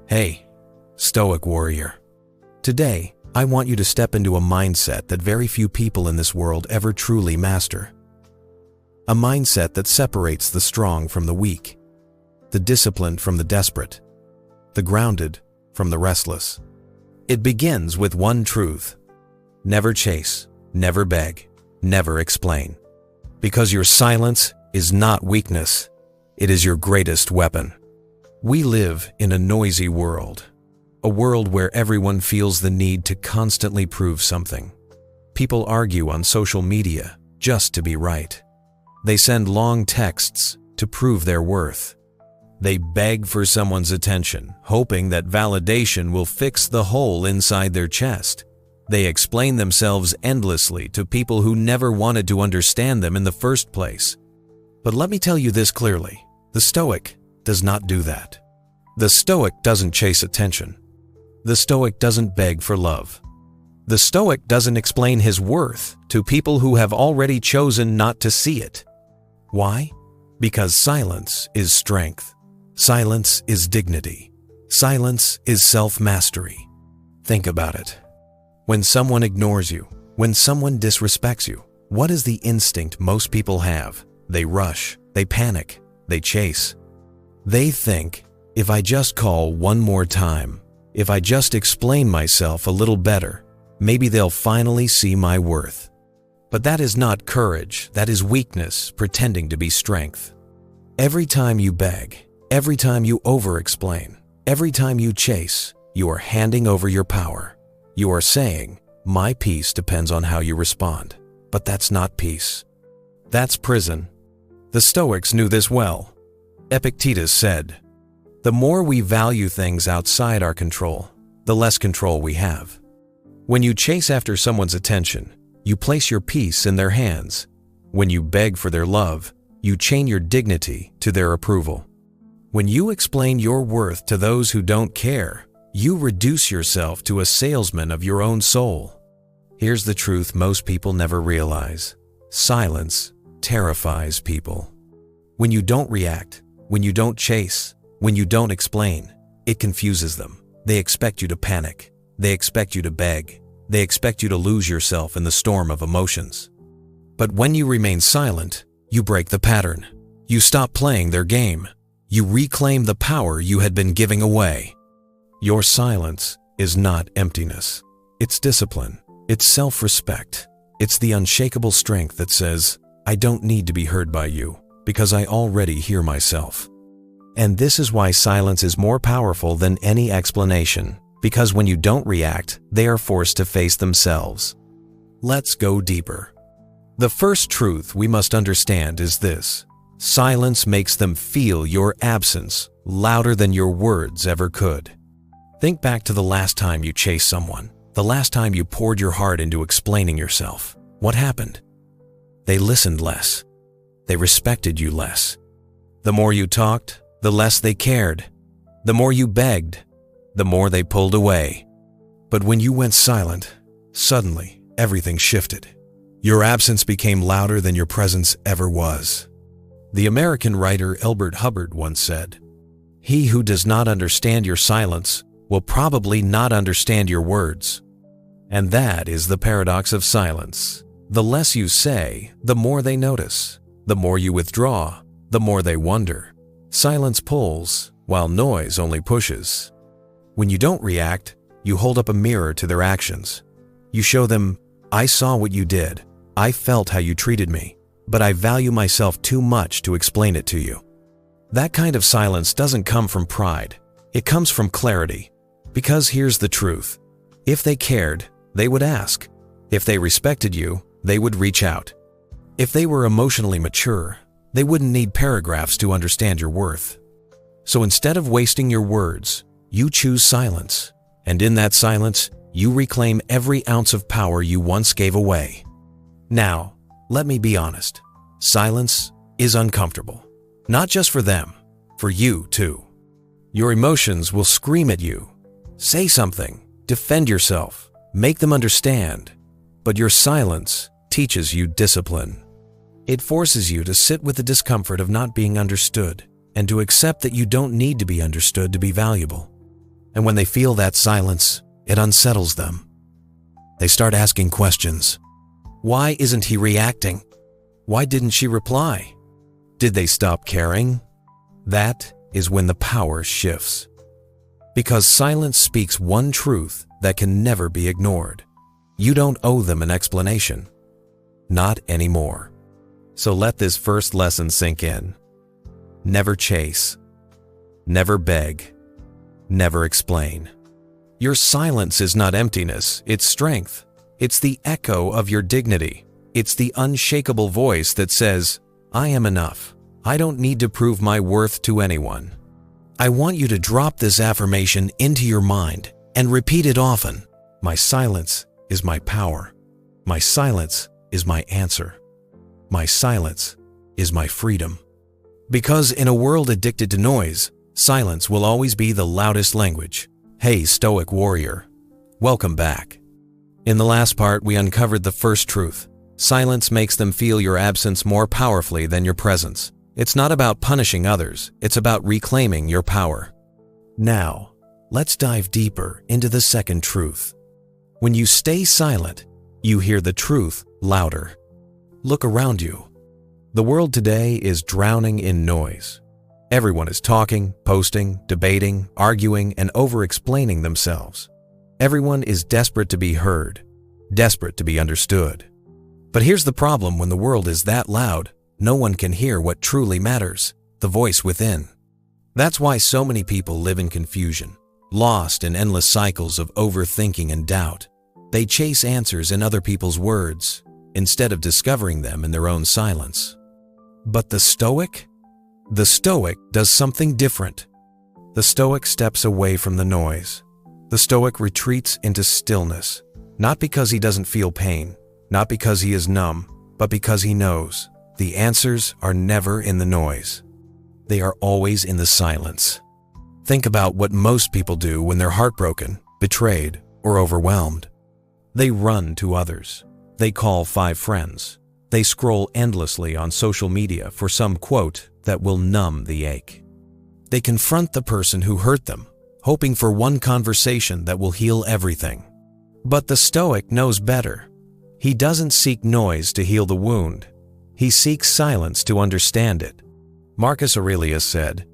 Hey, Stoic warrior. Today, I want you to step into a mindset that very few people in this world ever truly master. A mindset that separates the strong from the weak, the disciplined from the desperate, the grounded from the restless. It begins with one truth: never chase, never beg, never explain. Because your silence is not weakness, it is your greatest weapon. We live in a noisy world, a world where everyone feels the need to constantly prove something. People argue on social media just to be right. They send long texts to prove their worth. They beg for someone's attention, hoping that validation will fix the hole inside their chest. They explain themselves endlessly to people who never wanted to understand them in the first place. But let me tell you this clearly: the Stoic does not do that. The Stoic doesn't chase attention. The Stoic doesn't beg for love. The Stoic doesn't explain his worth to people who have already chosen not to see it. Why? Because silence is strength. Silence is dignity. Silence is self-mastery. Think about it. When someone ignores you, when someone disrespects you, what is the instinct most people have? They rush, they panic, they chase. They think, if I just call one more time, if I just explain myself a little better, maybe they'll finally see my worth. But that is not courage, that is weakness pretending to be strength. Every time you beg, every time you over-explain, every time you chase, you are handing over your power. You are saying, my peace depends on how you respond. But that's not peace. That's prison. The Stoics knew this well. Epictetus said, "The more we value things outside our control, the less control we have." When you chase after someone's attention, you place your peace in their hands. When you beg for their love, you chain your dignity to their approval. When you explain your worth to those who don't care, you reduce yourself to a salesman of your own soul. Here's the truth most people never realize: silence terrifies people. When you don't react, when you don't chase, when you don't explain, it confuses them. They expect you to panic. They expect you to beg. They expect you to lose yourself in the storm of emotions. But when you remain silent, you break the pattern. You stop playing their game. You reclaim the power you had been giving away. Your silence is not emptiness. It's discipline. It's self-respect. It's the unshakable strength that says, I don't need to be heard by you because I already hear myself. And this is why silence is more powerful than any explanation, because when you don't react, they are forced to face themselves. Let's go deeper. The first truth we must understand is this: silence makes them feel your absence louder than your words ever could. Think back to the last time you chased someone, the last time you poured your heart into explaining yourself. What happened? They listened less. They respected you less. The more you talked, the less they cared. The more you begged, the more they pulled away. But when you went silent, suddenly everything shifted. Your absence became louder than your presence ever was. The American writer Elbert Hubbard once said, "He who does not understand your silence will probably not understand your words." And that is the paradox of silence. The less you say, the more they notice. The more you withdraw, the more they wonder. Silence pulls, while noise only pushes. When you don't react, you hold up a mirror to their actions. You show them, I saw what you did. I felt how you treated me, but I value myself too much to explain it to you. That kind of silence doesn't come from pride. It comes from clarity. Because here's the truth. If they cared, they would ask. If they respected you, they would reach out. If they were emotionally mature, they wouldn't need paragraphs to understand your worth. So instead of wasting your words, you choose silence. And in that silence, you reclaim every ounce of power you once gave away. Now, let me be honest. Silence is uncomfortable. Not just for them, for you too. Your emotions will scream at you. Say something, defend yourself, make them understand. But your silence teaches you discipline. It forces you to sit with the discomfort of not being understood and to accept that you don't need to be understood to be valuable. And when they feel that silence, it unsettles them. They start asking questions. Why isn't he reacting? Why didn't she reply? Did they stop caring? That is when the power shifts. Because silence speaks one truth that can never be ignored. You don't owe them an explanation. Not anymore. So let this first lesson sink in. Never chase. Never beg. Never explain. Your silence is not emptiness, it's strength. It's the echo of your dignity. It's the unshakable voice that says, I am enough. I don't need to prove my worth to anyone. I want you to drop this affirmation into your mind and repeat it often. My silence is my power. My silence is my answer. My silence is my freedom. Because in a world addicted to noise, silence will always be the loudest language. Hey, Stoic warrior, welcome back. In the last part, we uncovered the first truth. Silence makes them feel your absence more powerfully than your presence. It's not about punishing others, it's about reclaiming your power. Now, let's dive deeper into the second truth. When you stay silent, you hear the truth louder. Look around you. The world today is drowning in noise. Everyone is talking, posting, debating, arguing, and over-explaining themselves. Everyone is desperate to be heard, desperate to be understood. But here's the problem: when the world is that loud, no one can hear what truly matters, the voice within. That's why so many people live in confusion, lost in endless cycles of overthinking and doubt. They chase answers in other people's words, instead of discovering them in their own silence. But the Stoic? The Stoic does something different. The Stoic steps away from the noise. The Stoic retreats into stillness, not because he doesn't feel pain, not because he is numb, but because he knows the answers are never in the noise. They are always in the silence. Think about what most people do when they're heartbroken, betrayed, or overwhelmed. They run to others. They call 5 friends. They scroll endlessly on social media for some quote that will numb the ache. They confront the person who hurt them, hoping for one conversation that will heal everything. But the Stoic knows better. He doesn't seek noise to heal the wound. He seeks silence to understand it. Marcus Aurelius said,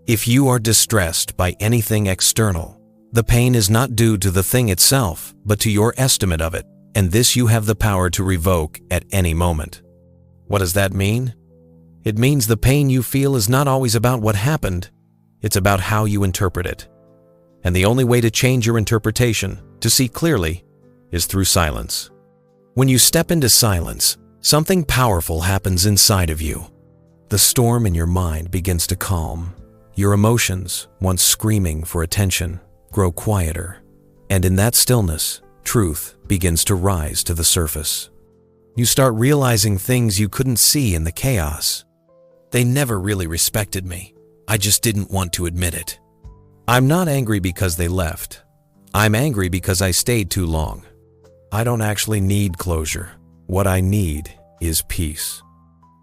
"If you are distressed by anything external, the pain is not due to the thing itself, but to your estimate of it, and this you have the power to revoke at any moment." What does that mean? It means the pain you feel is not always about what happened, it's about how you interpret it. And the only way to change your interpretation, to see clearly, is through silence. When you step into silence, something powerful happens inside of you. The storm in your mind begins to calm. Your emotions, once screaming for attention, grow quieter. And in that stillness, truth begins to rise to the surface. You start realizing things you couldn't see in the chaos. They never really respected me. I just didn't want to admit it. I'm not angry because they left. I'm angry because I stayed too long. I don't actually need closure. What I need is peace.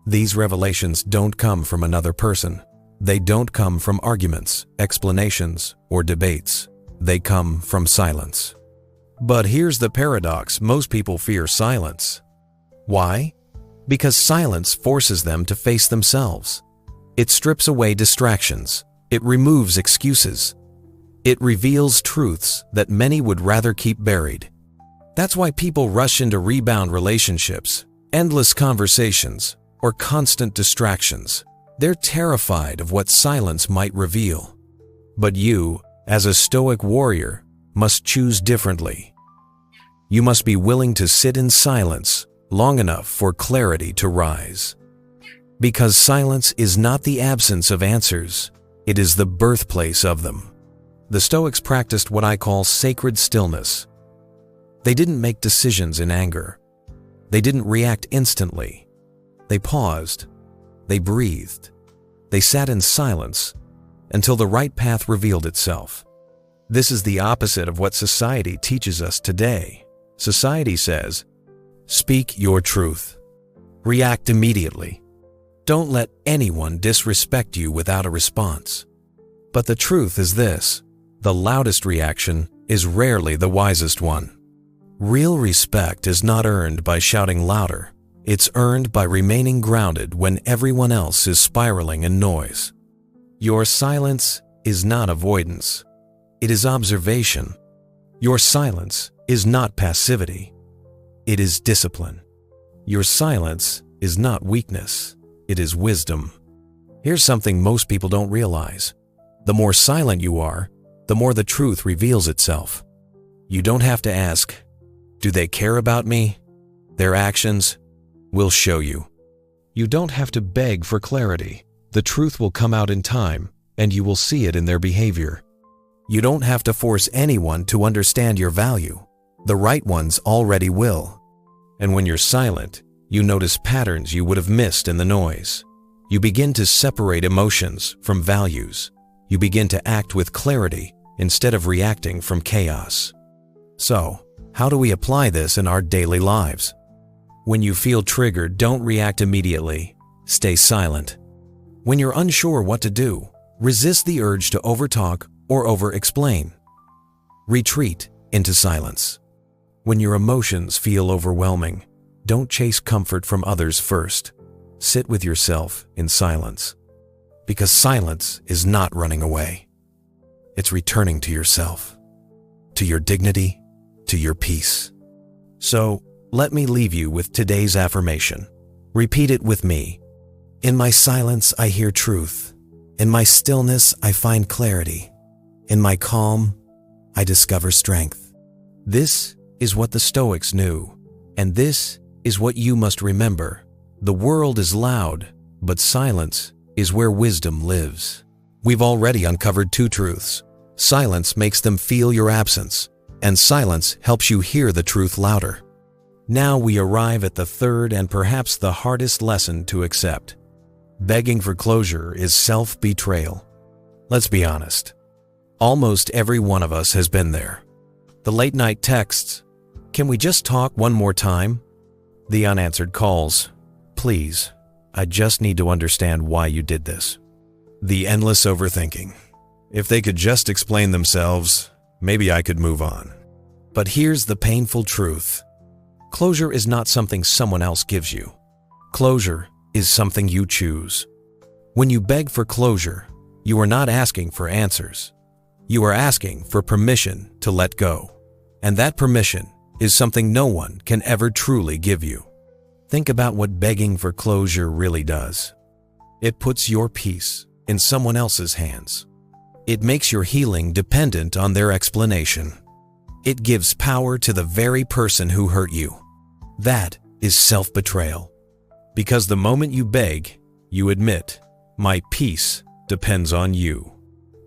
These revelations don't come from another person. They don't come from arguments, explanations, or debates. They come from silence. But here's the paradox: most people fear silence. Why? Because silence forces them to face themselves. It strips away distractions. It removes excuses. It reveals truths that many would rather keep buried. That's why people rush into rebound relationships, endless conversations, or constant distractions. They're terrified of what silence might reveal. But you, as a Stoic warrior, must choose differently. You must be willing to sit in silence long enough for clarity to rise. Because silence is not the absence of answers, it is the birthplace of them. The Stoics practiced what I call sacred stillness. They didn't make decisions in anger. They didn't react instantly. They paused. They breathed. They sat in silence until the right path revealed itself. This is the opposite of what society teaches us today. Society says, speak your truth. React immediately. Don't let anyone disrespect you without a response. But the truth is this: The loudest reaction is rarely the wisest one. Real respect is not earned by shouting louder. It's earned by remaining grounded when everyone else is spiraling in noise. Your silence is not avoidance. It is observation. Your silence is not passivity. It is discipline. Your silence is not weakness. It is wisdom. Here's something most people don't realize. The more silent you are, the more the truth reveals itself. You don't have to ask, do they care about me? Their actions will show you. You don't have to beg for clarity. The truth will come out in time, and you will see it in their behavior. You don't have to force anyone to understand your value. The right ones already will. And when you're silent, you notice patterns you would have missed in the noise. You begin to separate emotions from values. You begin to act with clarity instead of reacting from chaos. So, how do we apply this in our daily lives? When you feel triggered, don't react immediately. Stay silent. When you're unsure what to do, resist the urge to overtalk or over-explain. Retreat into silence. When your emotions feel overwhelming, don't chase comfort from others first. Sit with yourself in silence. Because silence is not running away. It's returning to yourself, to your dignity, to your peace. So, let me leave you with today's affirmation. Repeat it with me. In my silence, I hear truth. In my stillness, I find clarity. In my calm, I discover strength. This is what the Stoics knew, and this is what you must remember. The world is loud, but silence is where wisdom lives. We've already uncovered two truths. Silence makes them feel your absence, and silence helps you hear the truth louder. Now we arrive at the third and perhaps the hardest lesson to accept. Begging for closure is self-betrayal. Let's be honest. Almost every one of us has been there. The late-night texts, "Can we just talk one more time?" The unanswered calls, "Please, I just need to understand why you did this." The endless overthinking. If they could just explain themselves, maybe I could move on. But here's the painful truth. Closure is not something someone else gives you. Closure is something you choose. When you beg for closure, you are not asking for answers. You are asking for permission to let go. And that permission is something no one can ever truly give you. Think about what begging for closure really does. It puts your peace in someone else's hands. It makes your healing dependent on their explanation. It gives power to the very person who hurt you. That is self-betrayal. Because the moment you beg, you admit, my peace depends on you.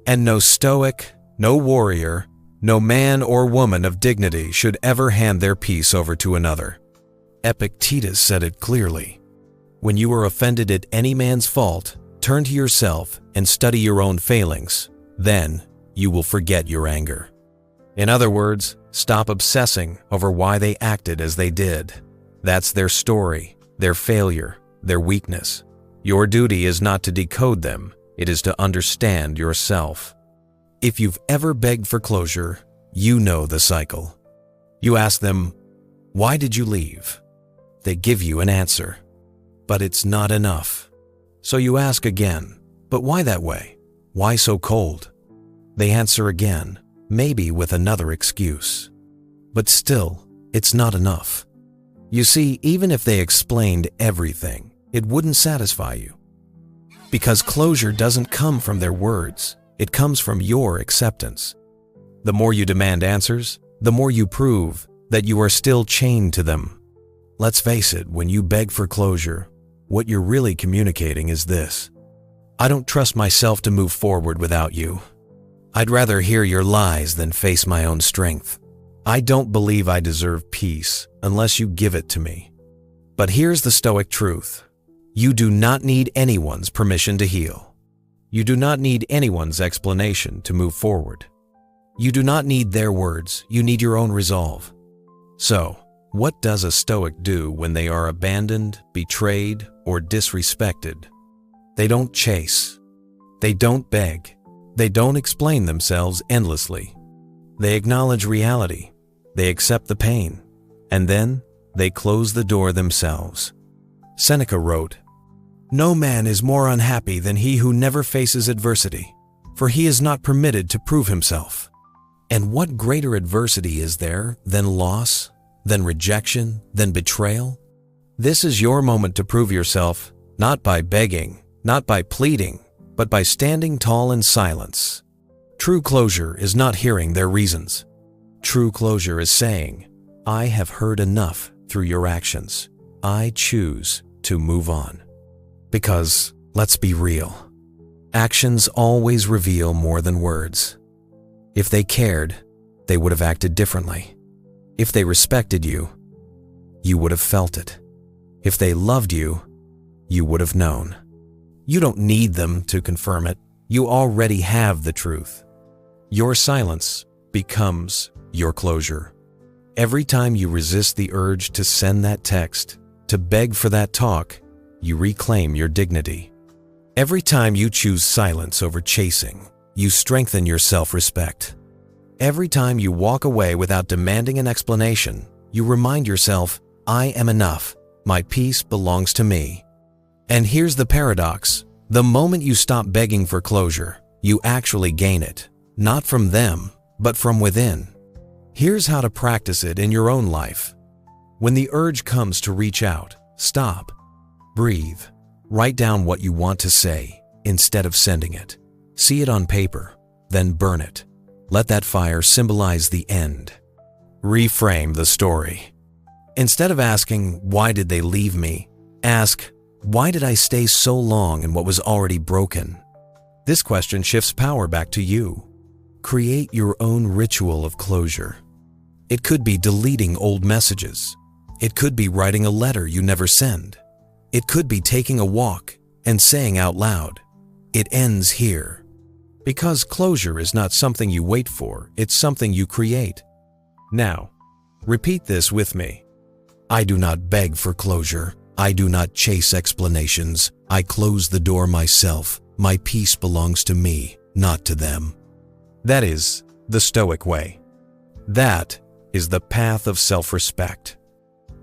And no Stoic, no warrior, no man or woman of dignity should ever hand their peace over to another. Epictetus said it clearly. When you are offended at any man's fault, turn to yourself and study your own failings. Then you will forget your anger. In other words, stop obsessing over why they acted as they did. That's their story, their failure, their weakness. Your duty is not to decode them, it is to understand yourself. If you've ever begged for closure, you know the cycle. You ask them, "Why did you leave?" They give you an answer. But it's not enough. So you ask again, "But why that way? Why so cold?" They answer again, maybe with another excuse. But still, it's not enough. You see, even if they explained everything, it wouldn't satisfy you. Because closure doesn't come from their words, it comes from your acceptance. The more you demand answers, the more you prove that you are still chained to them. Let's face it, when you beg for closure, what you're really communicating is this: I don't trust myself to move forward without you. I'd rather hear your lies than face my own strength. I don't believe I deserve peace unless you give it to me. But here's the Stoic truth. You do not need anyone's permission to heal. You do not need anyone's explanation to move forward. You do not need their words, you need your own resolve. So, what does a Stoic do when they are abandoned, betrayed, or disrespected? They don't chase. They don't beg. They don't explain themselves endlessly. They acknowledge reality, they accept the pain, and then they close the door themselves. Seneca wrote, "No man is more unhappy than he who never faces adversity, for he is not permitted to prove himself." And what greater adversity is there than loss, than rejection, than betrayal? This is your moment to prove yourself, not by begging, not by pleading, but by standing tall in silence. True closure is not hearing their reasons. True closure is saying, "I have heard enough through your actions. I choose to move on." Because, let's be real, actions always reveal more than words. If they cared, they would have acted differently. If they respected you, you would have felt it. If they loved you, you would have known. You don't need them to confirm it. You already have the truth. Your silence becomes your closure. Every time you resist the urge to send that text, to beg for that talk, you reclaim your dignity. Every time you choose silence over chasing, you strengthen your self-respect. Every time you walk away without demanding an explanation, you remind yourself, "I am enough. My peace belongs to me." And here's the paradox. The moment you stop begging for closure, you actually gain it, not from them, but from within. Here's how to practice it in your own life. When the urge comes to reach out, stop, breathe, write down what you want to say instead of sending it. See it on paper, then burn it. Let that fire symbolize the end. Reframe the story. Instead of asking, "Why did they leave me?" ask, "Why did I stay so long in what was already broken?" This question shifts power back to you. Create your own ritual of closure. It could be deleting old messages. It could be writing a letter you never send. It could be taking a walk and saying out loud, "It ends here." Because closure is not something you wait for, it's something you create. Now, repeat this with me. I do not beg for closure. I do not chase explanations. I close the door myself. My peace belongs to me, not to them. That is the Stoic way. That is the path of self-respect.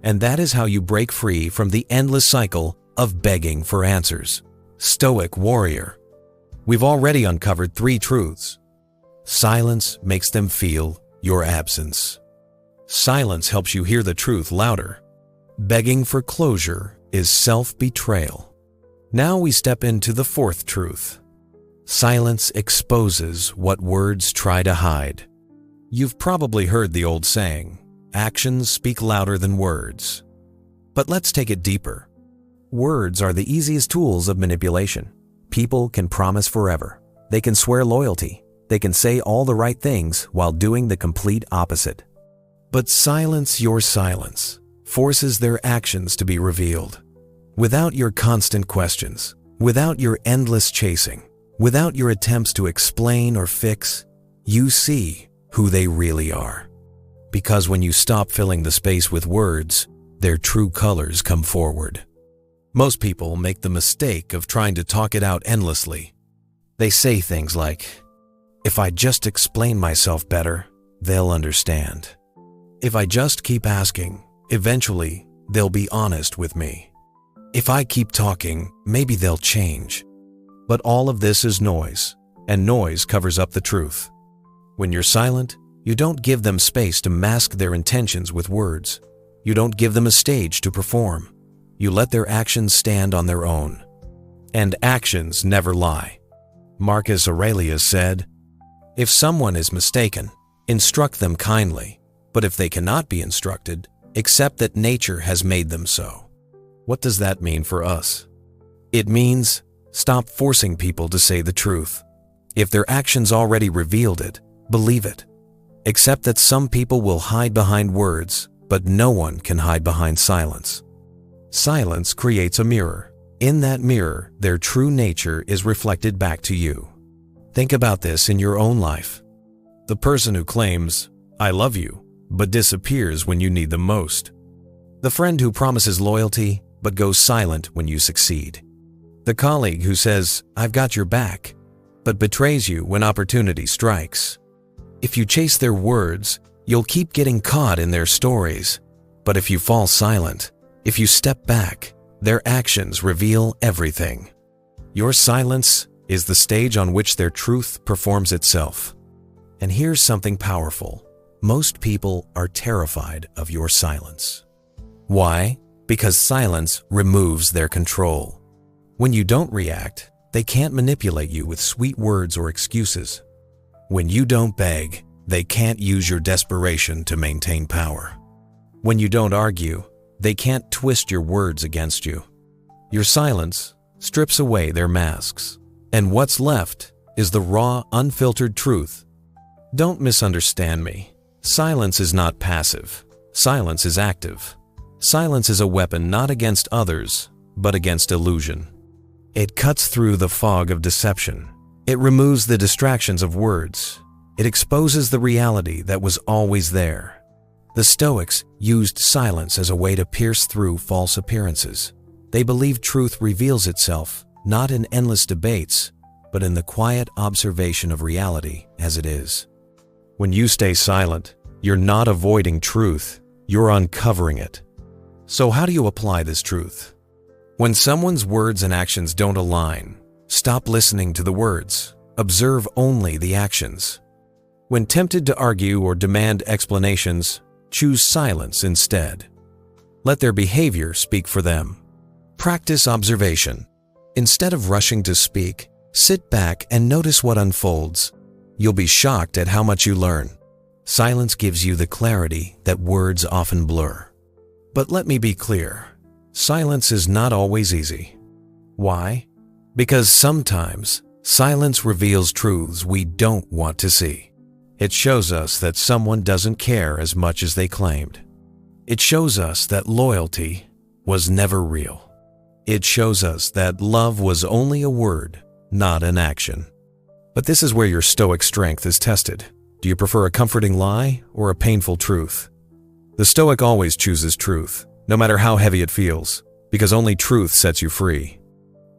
And that is how you break free from the endless cycle of begging for answers. Stoic warrior. We've already uncovered 3 truths. Silence makes them feel your absence. Silence helps you hear the truth louder. Begging for closure is self-betrayal. Now we step into the 4th truth. Silence exposes what words try to hide. You've probably heard the old saying, actions speak louder than words. But let's take it deeper. Words are the easiest tools of manipulation. People can promise forever. They can swear loyalty. They can say all the right things while doing the complete opposite. But silence your silence forces their actions to be revealed. Without your constant questions, without your endless chasing, without your attempts to explain or fix, you see who they really are. Because when you stop filling the space with words, their true colors come forward. Most people make the mistake of trying to talk it out endlessly. They say things like, "If I just explain myself better, they'll understand. If I just keep asking, eventually they'll be honest with me. If I keep talking, maybe they'll change." But all of this is noise, and noise covers up the truth. When you're silent, you don't give them space to mask their intentions with words. You don't give them a stage to perform. You let their actions stand on their own. And actions never lie. Marcus Aurelius said, "If someone is mistaken, instruct them kindly, but if they cannot be instructed, accept that nature has made them so." What does that mean for us? It means stop forcing people to say the truth. If their actions already revealed it, believe it. Accept that some people will hide behind words, but no one can hide behind silence. Silence creates a mirror. In that mirror, their true nature is reflected back to you. Think about this in your own life. The person who claims, "I love you," but disappears when you need them most. The friend who promises loyalty, but goes silent when you succeed. The colleague who says, "I've got your back," but betrays you when opportunity strikes. If you chase their words, you'll keep getting caught in their stories. But if you fall silent, if you step back, their actions reveal everything. Your silence is the stage on which their truth performs itself. And here's something powerful. Most people are terrified of your silence. Why? Because silence removes their control. When you don't react, they can't manipulate you with sweet words or excuses. When you don't beg, they can't use your desperation to maintain power. When you don't argue, they can't twist your words against you. Your silence strips away their masks, and what's left is the raw, unfiltered truth. Don't misunderstand me. Silence is not passive. Silence is active. Silence is a weapon not against others, but against illusion. It cuts through the fog of deception. It removes the distractions of words. It exposes the reality that was always there. The Stoics used silence as a way to pierce through false appearances. They believed truth reveals itself, not in endless debates, but in the quiet observation of reality as it is. When you stay silent, you're not avoiding truth, you're uncovering it. So how do you apply this truth? When someone's words and actions don't align, stop listening to the words. Observe only the actions. When tempted to argue or demand explanations, choose silence instead. Let their behavior speak for them. Practice observation. Instead of rushing to speak, sit back and notice what unfolds. You'll be shocked at how much you learn. Silence gives you the clarity that words often blur. But let me be clear. Silence is not always easy. Why? Because sometimes silence reveals truths we don't want to see. It shows us that someone doesn't care as much as they claimed. It shows us that loyalty was never real. It shows us that love was only a word, not an action. But this is where your Stoic strength is tested. Do you prefer a comforting lie or a painful truth? The Stoic always chooses truth, no matter how heavy it feels, because only truth sets you free.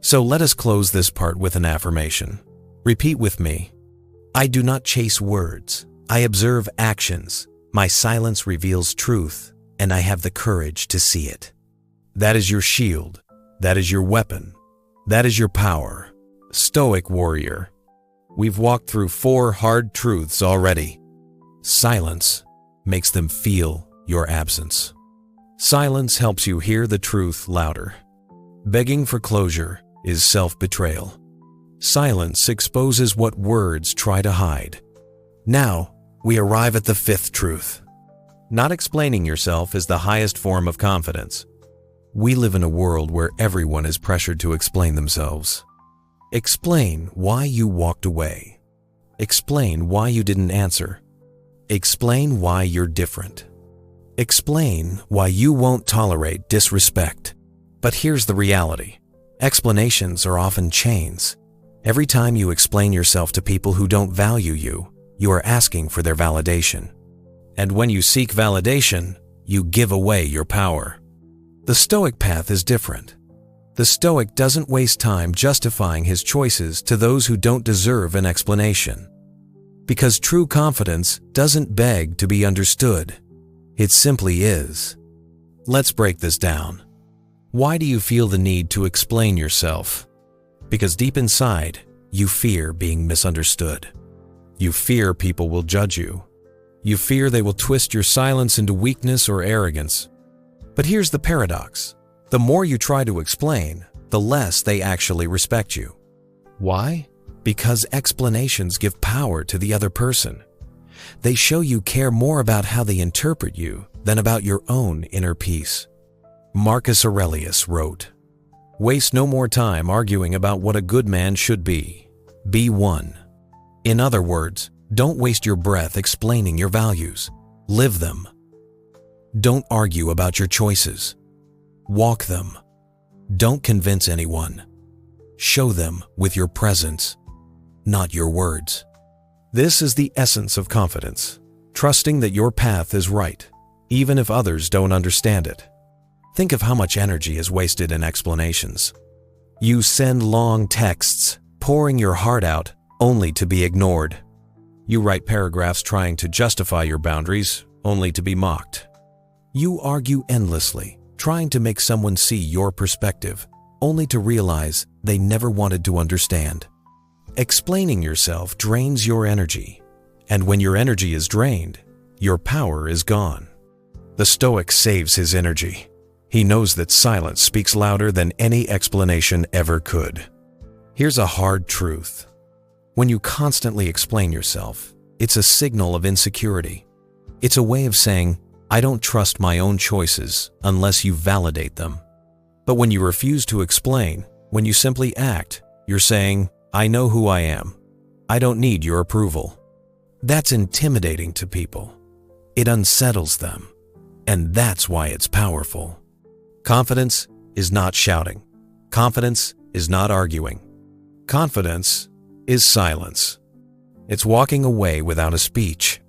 So let us close this part with an affirmation. Repeat with me. I do not chase words. I observe actions. My silence reveals truth, and I have the courage to see it. That is your shield. That is your weapon. That is your power. Stoic warrior. We've walked through 4 hard truths already. Silence makes them feel your absence. Silence helps you hear the truth louder. Begging for closure is self-betrayal. Silence exposes what words try to hide. Now, we arrive at the 5th truth. Not explaining yourself is the highest form of confidence. We live in a world where everyone is pressured to explain themselves. Explain why you walked away. Explain why you didn't answer. Explain why you're different. Explain why you won't tolerate disrespect. But here's the reality. Explanations are often chains. Every time you explain yourself to people who don't value you, you are asking for their validation. And when you seek validation, you give away your power. The Stoic path is different. The Stoic doesn't waste time justifying his choices to those who don't deserve an explanation. Because true confidence doesn't beg to be understood. It simply is. Let's break this down. Why do you feel the need to explain yourself? Because deep inside, you fear being misunderstood. You fear people will judge you. You fear they will twist your silence into weakness or arrogance. But here's the paradox. The more you try to explain, the less they actually respect you. Why? Because explanations give power to the other person. They show you care more about how they interpret you than about your own inner peace. Marcus Aurelius wrote, "Waste no more time arguing about what a good man should be. Be one." In other words, don't waste your breath explaining your values. Live them. Don't argue about your choices. Walk them. Don't convince anyone. Show them with your presence, not your words. This is the essence of confidence, trusting that your path is right, even if others don't understand it. Think of how much energy is wasted in explanations. You send long texts, pouring your heart out, only to be ignored. You write paragraphs trying to justify your boundaries, only to be mocked. You argue endlessly, trying to make someone see your perspective, only to realize they never wanted to understand. Explaining yourself drains your energy, and when your energy is drained, your power is gone. The Stoic saves his energy. He knows that silence speaks louder than any explanation ever could. Here's a hard truth. When you constantly explain yourself, it's a signal of insecurity. It's a way of saying, I don't trust my own choices unless you validate them. But when you refuse to explain, when you simply act, you're saying, I know who I am. I don't need your approval. That's intimidating to people. It unsettles them. And that's why it's powerful. Confidence is not shouting. Confidence is not arguing. Confidence is silence. It's walking away without a speech.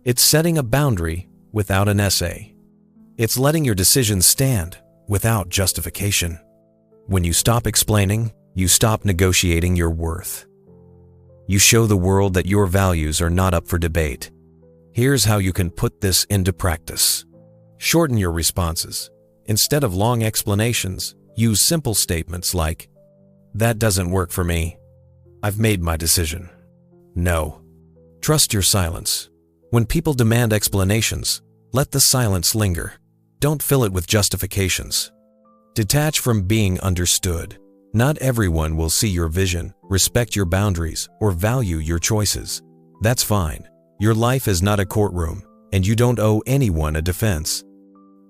It's setting a boundary without an essay. It's letting your decisions stand without justification. When you stop explaining, you stop negotiating your worth. You show the world that your values are not up for debate. Here's how you can put this into practice. Shorten your responses. Instead of long explanations, use simple statements like, that doesn't work for me. I've made my decision. No. Trust your silence. When people demand explanations, let the silence linger. Don't fill it with justifications. Detach from being understood. Not everyone will see your vision, respect your boundaries, or value your choices. That's fine. Your life is not a courtroom, and you don't owe anyone a defense.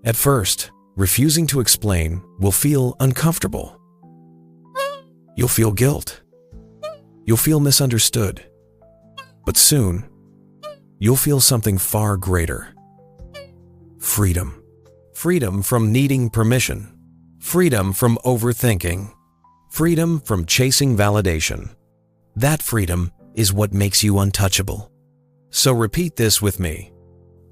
At first, refusing to explain will feel uncomfortable. You'll feel guilt. You'll feel misunderstood. But soon, you'll feel something far greater. Freedom. Freedom from needing permission. Freedom from overthinking. Freedom from chasing validation. That freedom is what makes you untouchable. So repeat this with me.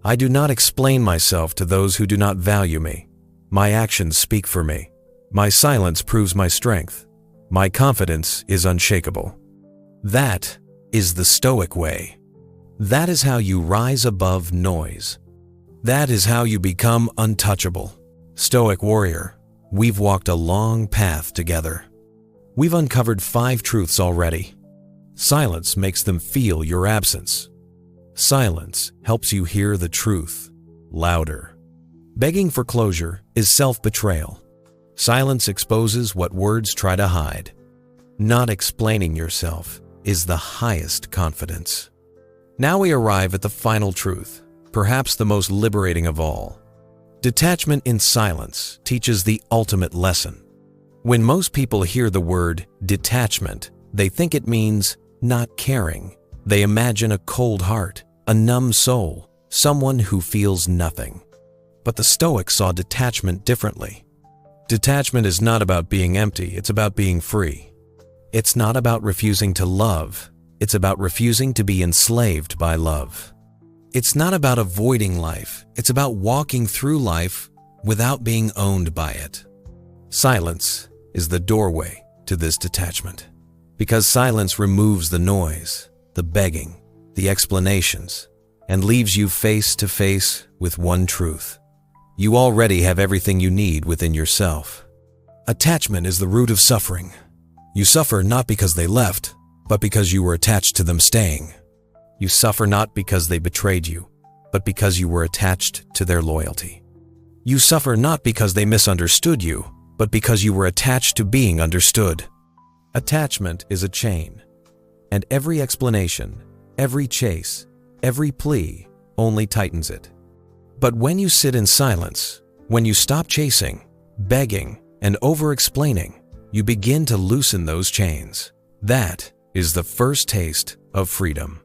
I do not explain myself to those who do not value me. My actions speak for me. My silence proves my strength. My confidence is unshakable. That is the Stoic way. That is how you rise above noise. That is how you become untouchable. Stoic warrior, we've walked a long path together. We've uncovered 5 truths already. Silence makes them feel your absence. Silence helps you hear the truth louder. Begging for closure is self-betrayal. Silence exposes what words try to hide. Not explaining yourself is the highest confidence. Now we arrive at the final truth, perhaps the most liberating of all. Detachment in silence teaches the ultimate lesson. When most people hear the word detachment, they think it means not caring. They imagine a cold heart, a numb soul, someone who feels nothing. But the Stoics saw detachment differently. Detachment is not about being empty, it's about being free. It's not about refusing to love, it's about refusing to be enslaved by love. It's not about avoiding life, it's about walking through life without being owned by it. Silence is the doorway to this detachment, because silence removes the noise, the begging, the explanations, and leaves you face to face with one truth. You already have everything you need within yourself. Attachment is the root of suffering. You suffer not because they left, but because you were attached to them staying. You suffer not because they betrayed you, but because you were attached to their loyalty. You suffer not because they misunderstood you, but because you were attached to being understood. Attachment is a chain, and every explanation, every chase, every plea only tightens it. But when you sit in silence, when you stop chasing, begging, and over-explaining, you begin to loosen those chains. That is the first taste of freedom.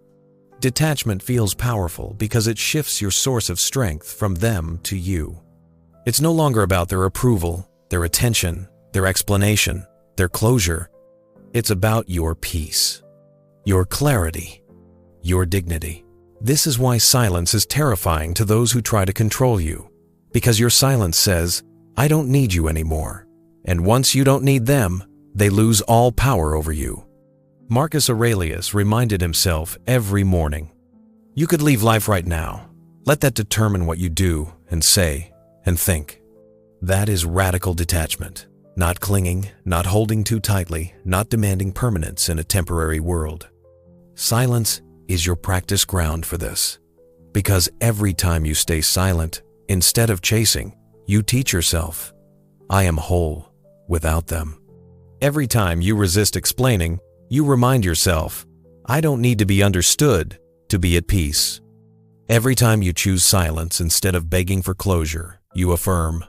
Detachment feels powerful because it shifts your source of strength from them to you. It's no longer about their approval, their attention, their explanation, their closure. It's about your peace, your clarity, your dignity. This is why silence is terrifying to those who try to control you, because your silence says, I don't need you anymore. And once you don't need them, they lose all power over you. Marcus Aurelius reminded himself every morning, "You could leave life right now. Let that determine what you do and say and think." That is radical detachment, not clinging, not holding too tightly, not demanding permanence in a temporary world. Silence is your practice ground for this, because every time you stay silent, instead of chasing, you teach yourself, "I am whole without them." Every time you resist explaining, you remind yourself, "I don't need to be understood to be at peace." Every time you choose silence instead of begging for closure, you affirm,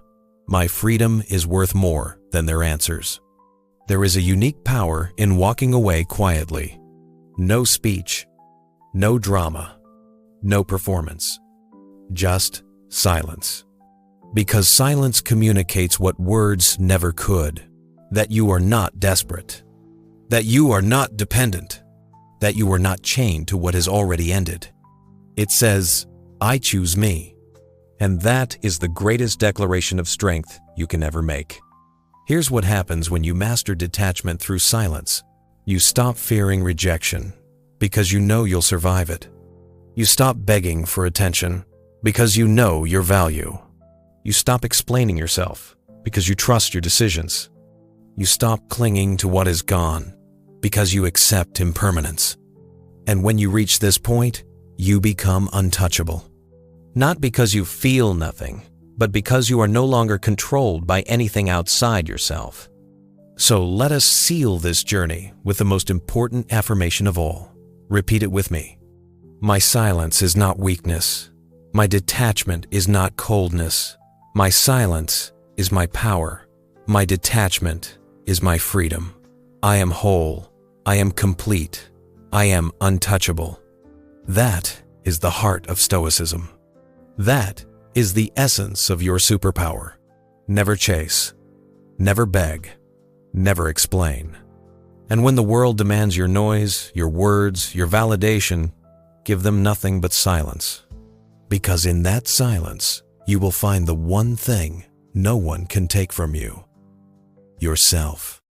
"My freedom is worth more than their answers." There is a unique power in walking away quietly. No speech, no drama, no performance, just silence. Because silence communicates what words never could, that you are not desperate, that you are not dependent, that you are not chained to what has already ended. It says, "I choose me." And that is the greatest declaration of strength you can ever make. Here's what happens when you master detachment through silence. You stop fearing rejection because you know you'll survive it. You stop begging for attention because you know your value. You stop explaining yourself because you trust your decisions. You stop clinging to what is gone because you accept impermanence. And when you reach this point, you become untouchable. Not because you feel nothing, but because you are no longer controlled by anything outside yourself. So let us seal this journey with the most important affirmation of all. Repeat it with me. My silence is not weakness. My detachment is not coldness. My silence is my power. My detachment is my freedom. I am whole. I am complete. I am untouchable. That is the heart of Stoicism. That is the essence of your superpower. Never chase. Never beg. Never explain. And when the world demands your noise, your words, your validation, give them nothing but silence. Because in that silence, you will find the one thing no one can take from you: yourself.